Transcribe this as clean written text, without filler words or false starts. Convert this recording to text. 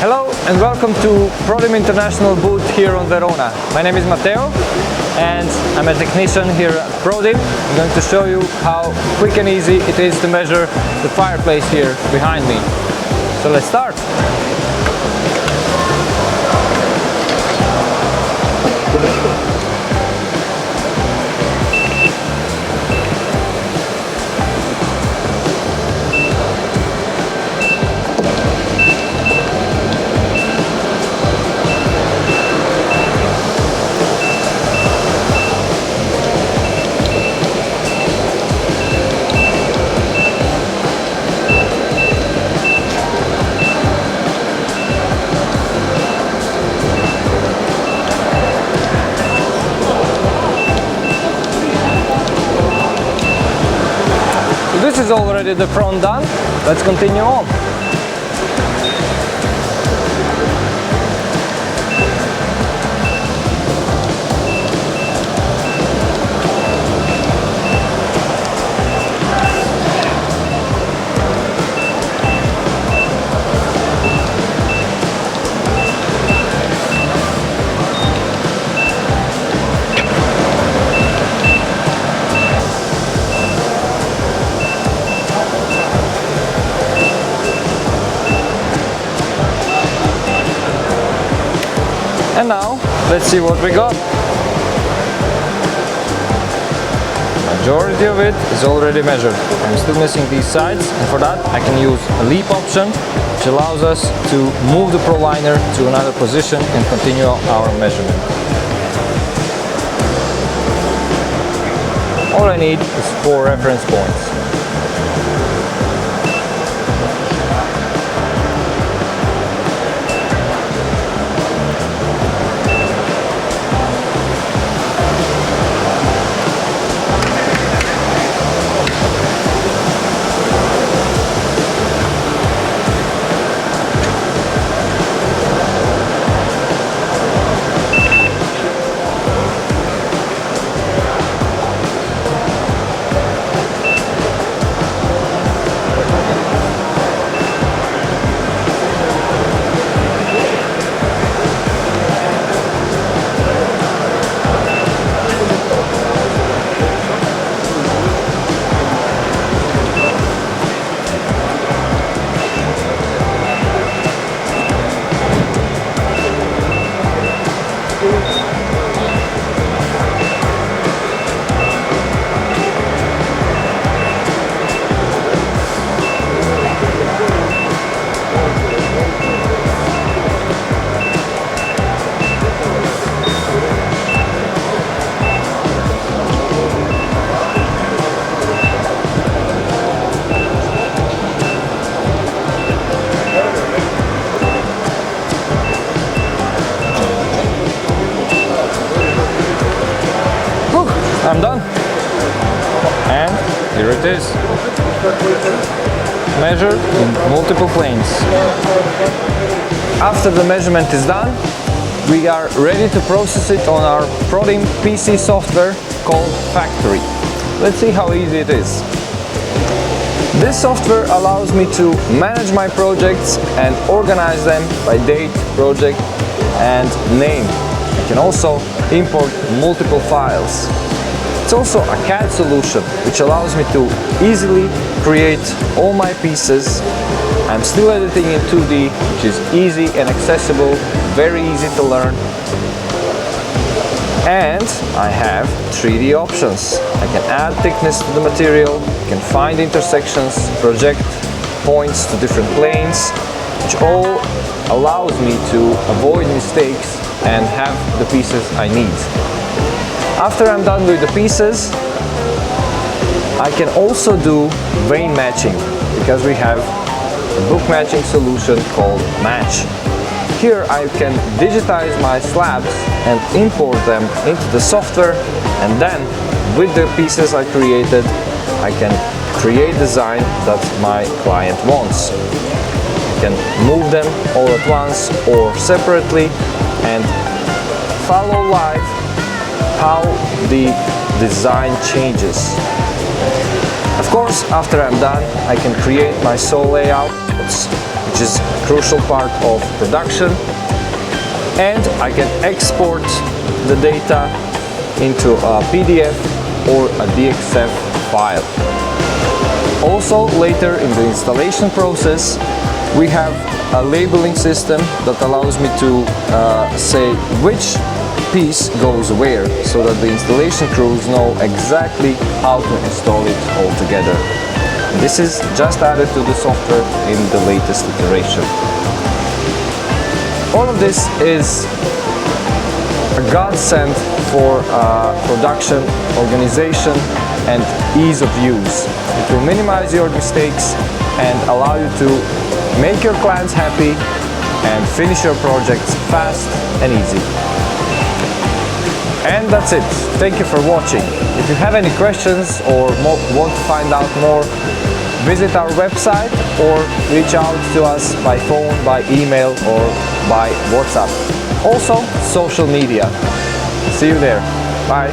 Hello and welcome to Prodim International booth here on Verona. My name is Matteo and I'm a technician here at Prodim. I'm going to show you how quick and easy it is to measure the fireplace here behind me. So let's start. This is already the front done. Let's continue on. And now, let's see what we got. Majority of it is already measured. I'm still missing these sides, and for that I can use a leap option, which allows us to move the Proliner to another position and continue our measurement. All I need is 4 reference points. I'm done, and here it is, measured in multiple planes. After the measurement is done, we are ready to process it on our Prodim PC software called Factory. Let's see how easy it is. This software allows me to manage my projects and organize them by date, project and name. I can also import multiple files. It's also a CAD solution which allows me to easily create all my pieces. I'm still editing in 2D, which is easy and accessible, very easy to learn. And I have 3D options. I can add thickness to the material, I can find intersections, project points to different planes, which all allows me to avoid mistakes and have the pieces I need. After I'm done with the pieces, I can also do vein matching, because we have a book matching solution called Match. Here I can digitize my slabs and import them into the software, and then with the pieces I created, I can create design that my client wants. I can move them all at once or separately and follow live how the design changes. Of course, after I'm done, I can create my sole layouts which is a crucial part of production, and I can export the data into a PDF or a DXF file. Also, later in the installation process, we have a labeling system that allows me to say which piece goes where, so that the installation crews know exactly how to install it all together. This is just added to the software in the latest iteration. All of this is a godsend for production, organization, and ease of use. It will minimize your mistakes and allow you to make your clients happy and finish your projects fast and easy. And that's it. Thank you for watching. If you have any questions or want to find out more, visit our website or reach out to us by phone, by email, or by WhatsApp. Also, social media. See you there. Bye.